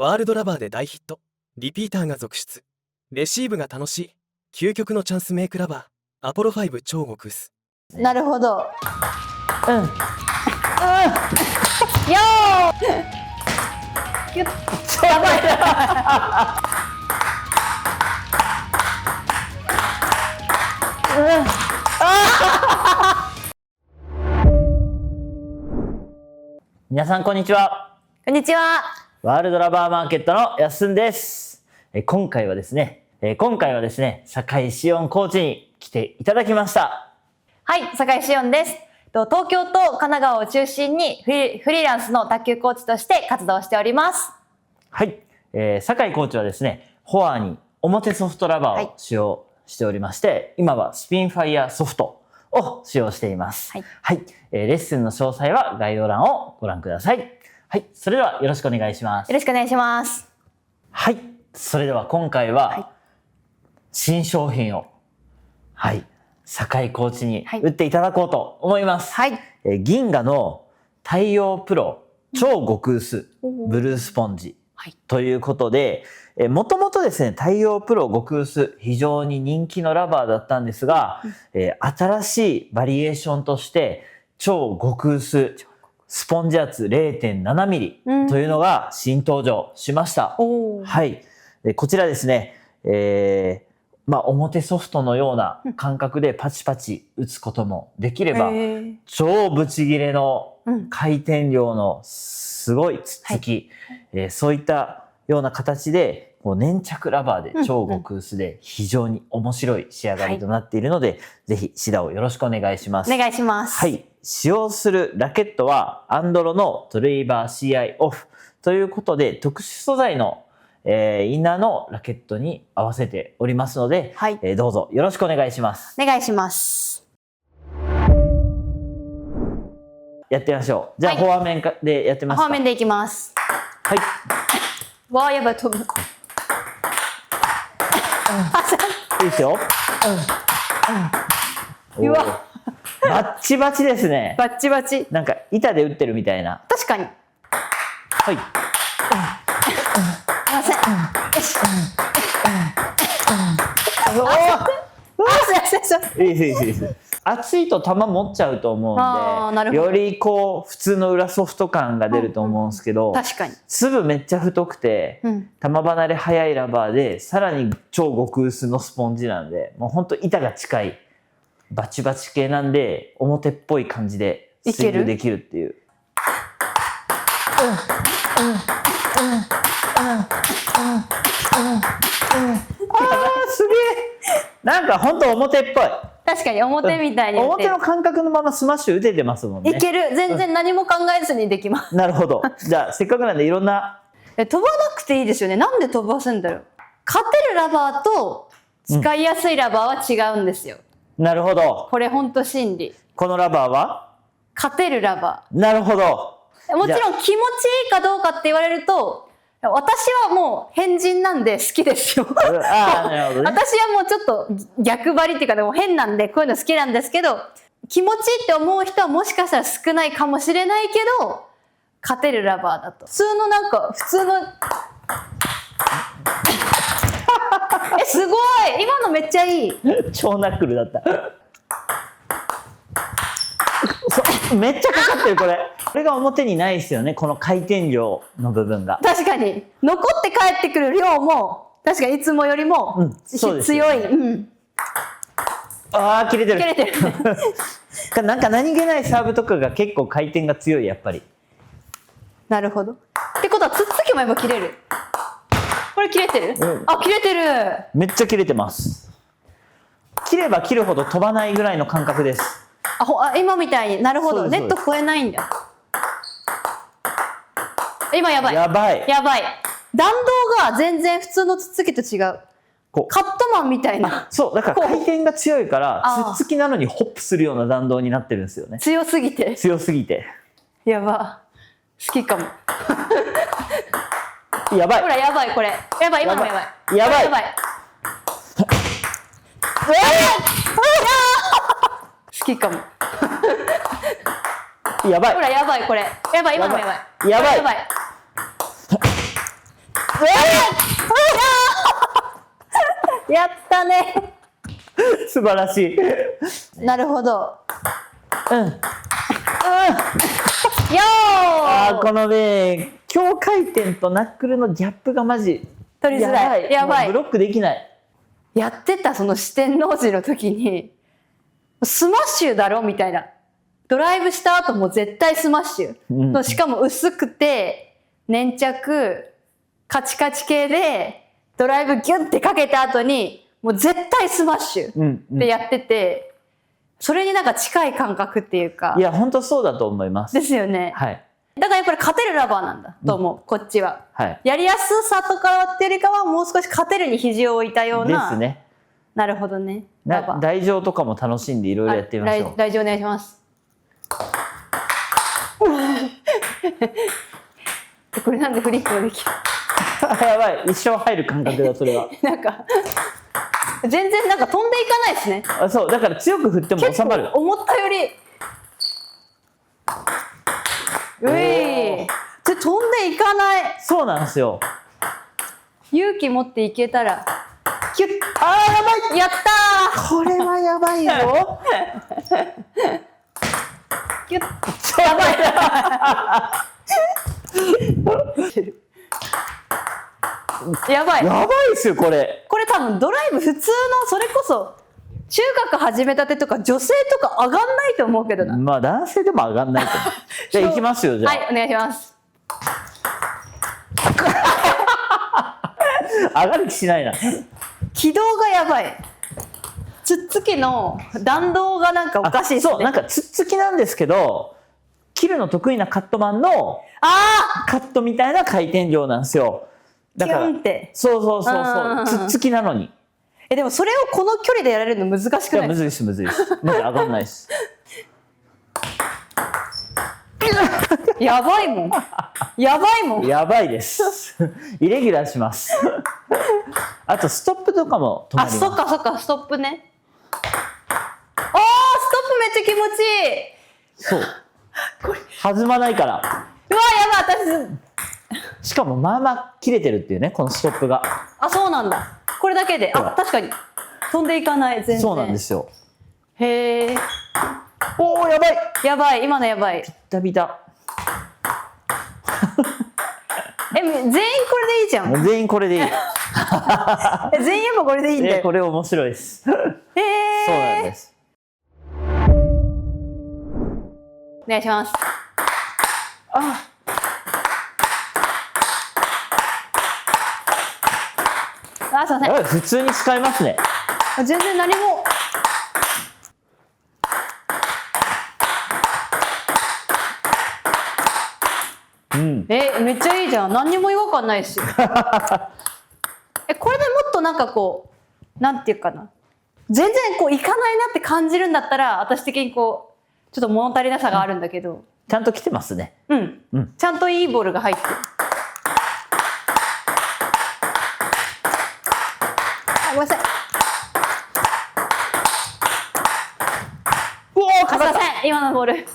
ワールドラバーで大ヒット。リピーターが続出。レシーブが楽しい。究極のチャンスメイクラバー。アポロ5超極薄。なるほど。よキュッ。やばい。皆さんこんにちは。こんにちは。ワールドラバーマーケットのやっすんです。今回はですね、酒井紫音コーチに来ていただきました。はい、酒井紫音です。東京と神奈川を中心にフリーランスの卓球コーチとして活動しております。はい、酒井コーチはですね、フォアに表ソフトラバーを使用しておりまして、今はスピンファイヤーソフトを使用しています。はい、レッスンの詳細は概要欄をご覧ください。はい、それではよろしくお願いします。よろしくお願いします。はい、それでは今回は新商品を、酒井コーチに打っていただこうと思います。銀河の太陽プロ超極薄ブルースポンジということで、もともとですね、太陽プロ極薄非常に人気のラバーだったんですが、新しいバリエーションとして超極薄スポンジ圧 0.7 ミリというのが新登場しました。はい。こちらですね、表ソフトのような感覚でパチパチ打つこともできれば、超ブチ切れの回転量のすごいつっつき、そういったような形で粘着ラバーで超極薄で非常に面白い仕上がりとなっているので、ぜひ指導をよろしくお願いします。お願いします。はい。使用するラケットはアンドロのトレイバー CI オフということで、特殊素材のインナーのラケットに合わせておりますので、どうぞよろしくお願いします。お願いします。やってみましょう。じゃあ、フォア面でやってみますか。フォア面でいきます。はい。わー、やばい、飛ぶ。いいですよ。うわ。バッチバチですね。バッチバチ。なんか板で打ってるみたいな。確かに。はい。すいません。よし。いいです。熱いと球持っちゃうと思うんで、より普通の裏ソフト感が出ると思うんですけど、確かに。粒めっちゃ太くて、球離れ早いラバーで、さらに超極薄のスポンジなんで、もうほんと板が近い。バチバチ系なんで、表っぽい感じでスイングできるっていう。すげえ。なんかほんと表っぽい。確かに表みたいに表の感覚のままスマッシュ打ててますもんね。いける。全然何も考えずにできます。なるほど。じゃあせっかくなんでいろんな。飛ばなくていいですよね。なんで飛ばすんだろう。勝てるラバーと使いやすいラバーは違うんですよ。なるほど。これほんと真理。このラバーは勝てるラバー。なるほど。もちろん気持ちいいかどうかって言われると、私はもう変人なんで好きですよ。なるほどね。私はもうちょっと逆張りっていうかでも変なんでこういうの好きなんですけど、気持ちいいって思う人はもしかしたら少ないかもしれないけど、勝てるラバーだと。普通のすごい今のめっちゃいい。超ナックルだった。めっちゃかかってるこれ。これが表にないですよね、この回転量の部分が。確かに残って帰ってくる量も確かにいつもよりも強い。ああ切れてる。なんか何気ないサーブとかが結構回転が強い、やっぱり。なるほど。ってことはつっつきもやっぱ切れる。これ切れてる？あ、切れてる。めっちゃ切れてます。切れば切るほど飛ばないぐらいの感覚です。今みたいに。なるほど。ネット超えないんだ。今やばい。やばい。弾道が全然普通のつっつきと違う。カットマンみたいな。そう、だから回転が強いから、つっつきなのにホップするような弾道になってるんですよね。強すぎて。やば。好きかも。やばい。ほら、やばい、これ。やばい、今のもやばい。やばい。好きかも。やばい。ほら、やばい、これ。やばい、今のもやばい。やばい。やったね。素晴らしい。なるほど。うん。よーこのね、強回転とナックルのギャップがマジ取りづらい。やばい。もうブロックできない。やってたその四天王寺の時に、スマッシュだろみたいな。ドライブした後も絶対スマッシュ。しかも薄くて、粘着、カチカチ系で、ドライブギュンってかけた後に、もう絶対スマッシュってやってて、それになんか近い感覚っていうか。いや、本当そうだと思います。ですよね。はい。だからやっぱり勝てるラバーなんだと思う、こっちは。はい。やりやすさとかっていうよりかは、もう少し勝てるに肘を置いたような。ですね。なるほどね。台上とかも楽しんでいろいろやってみましょう。台上お願いします。これなんでフリップができるやばい、一生入る感覚だ、それは。なんか、全然なんか飛んでいかないですね。そう、だから強く振っても収まる。思ったより。飛んでいかない。そうなんですよ。勇気持っていけたら。キュッ。やばい。やったー。これはやばいよ。キュッ。やばい。やばい。やばいですよ、これ。これ多分ドライブ普通の、それこそ、中学始めたてとか女性とか上がんないと思うけどな。まあ男性でも上がんないと思う。じゃあ行きますよ、じゃあ。はい、お願いします。上がる気しないな。軌道がやばい。つっつきの弾道がなんかおかしいですね。そう、なんかつっつきなんですけど、切るの得意なカットマンのカットみたいな回転量なんですよ。だから、そう、つっつきなのに。でもそれをこの距離でやられるの難しくないですか？むずいです、むずいです。まず上がんないです。やばいもん。やばいもん。やばいです。イレギュラーします。あとストップとかも止まります。そっかそっか、ストップね。ストップめっちゃ気持ちいい。そう。弾まないから。うわ、やばい、私。しかもまあまあ切れてるっていうね、このストップが。そうなんだ。これだけで。確かに。飛んでいかない、全然。そうなんですよ。へえ。おー、やばい。やばい、今のやばい。ビタビタ。全員これでいいじゃん。全員これでいい。全員やっぱこれでいいんだよ。これ面白いです。そうなんです。お願いします。すいません。普通に使えますね。全然何も。めっちゃいいじゃん。何にも違和感ないし。これでもっとなんかこう、なんていうかな。全然こういかないなって感じるんだったら、私的にこう、ちょっと物足りなさがあるんだけど。ちゃんと来てますね。ちゃんといいボールが入ってる。ごめんなさい。すいません、今のボール。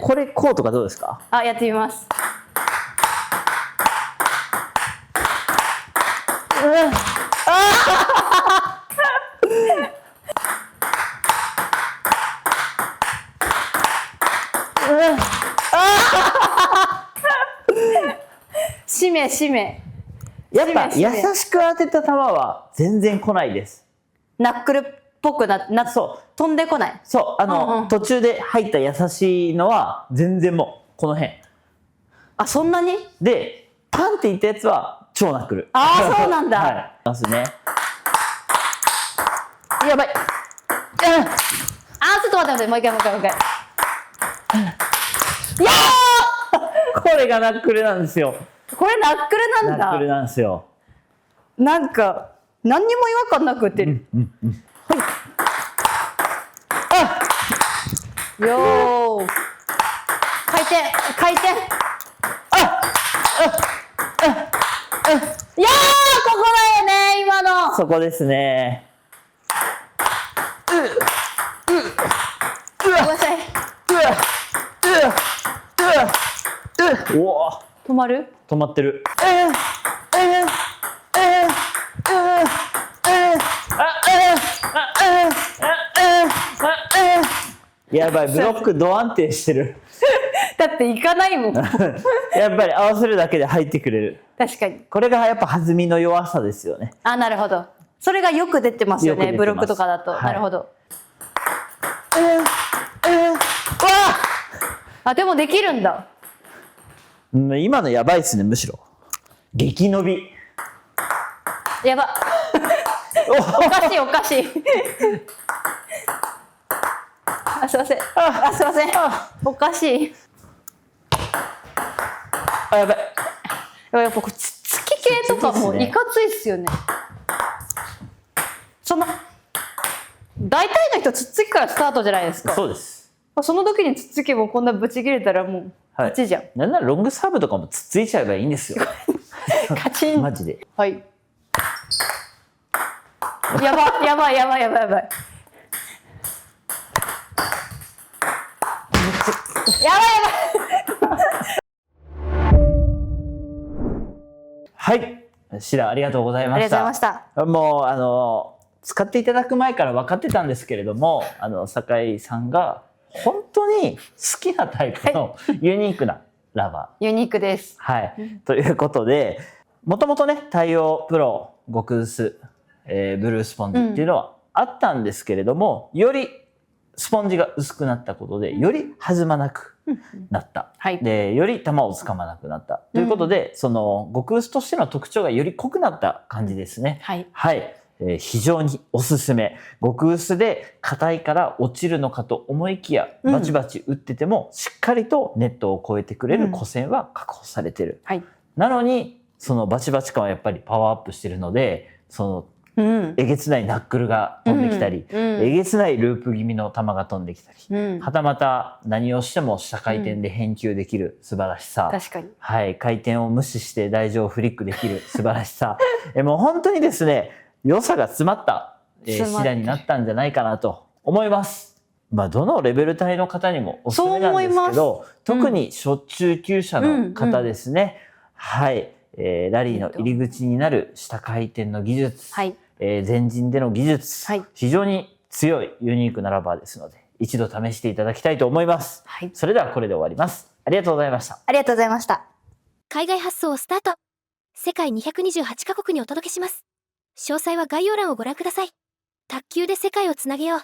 これこうとかどうですか？やってみます。しめ。やっぱ優しく当てた球は全然来ないです。ナックルっぽく飛んでこない。そう、途中で入った優しいのは全然もうこの辺。そんなに？で、パンっていったやつは超ナックル。そうなんだ。はい。ますね。やばい。ちょっと待って、もう一回。これがナックルなんですよ。これナックルなんだ。ナックルなんですよ。なんか何にも違和感なく打ってる。よー。回転。いやー、ここだよね、今の。そこですね。ごめんなさい。おお。止まる？止まってる。やばい、ブロックド安定してる。だって行かないもん。やっぱり合わせるだけで入ってくれる。確かに。これがやっぱ弾みの弱さですよね。あ、なるほど。それがよく出てますよね、よく出てますブロックとかだと。はい、なるほど。わあ、あ、でもできるんだ。今のやばいっすね、むしろ。激伸び。やば。おかしいおかしい。あ、すいません。あ、すいません。おかしい。あ、やばい。やっぱこうつつき系とかもいかついっすよね。その大体の人つっつきからスタートじゃないですか。そうです。その時につっつきもこんなブチ切れたらもう勝ちじゃん。なんならロングサーブとかもつっついちゃえばいいんですよ。カチン。マジで。はい。やばいやばいやばいやばいやばい。やばいやばい。はい。シラ、ありがとうございました。ありがとうございました。もう、使っていただく前から分かってたんですけれども、酒井さんが本当に好きなタイプのユニークなラバー。ユニークです。はい。ということで、もともとね、太陽プロ、極薄、ブルースポンジっていうのはあったんですけれども、よりスポンジが薄くなったことで、より弾まなくなった。はい。で、より球をつかまなくなった。ということで、その極薄としての特徴がより濃くなった感じですね。はい。はい。非常におすすめ。極薄で硬いから落ちるのかと思いきや、バチバチ打ってても、しっかりとネットを越えてくれる古線は確保されてる。はい。なのに、そのバチバチ感はやっぱりパワーアップしてるので、その、えげつないナックルが飛んできたり、えげつないループ気味の球が飛んできたり、はたまた何をしても下回転で返球できる素晴らしさ。確かに。はい。回転を無視して台上をフリックできる素晴らしさ。もう本当にですね、良さが詰まった、シダになったんじゃないかなと思います。まあ、どのレベル帯の方にもおすすめなんですけど、特に初中級者の方ですね。はい。ラリーの入り口になる下回転の技術、はい。前陣での技術、はい、非常に強いユニークなラバーですので、一度試していただきたいと思います。はい。それではこれで終わります。ありがとうございました。ありがとうございました。海外発送をスタート。世界228カ国にお届けします。詳細は概要欄をご覧ください。卓球で世界をつなげよう。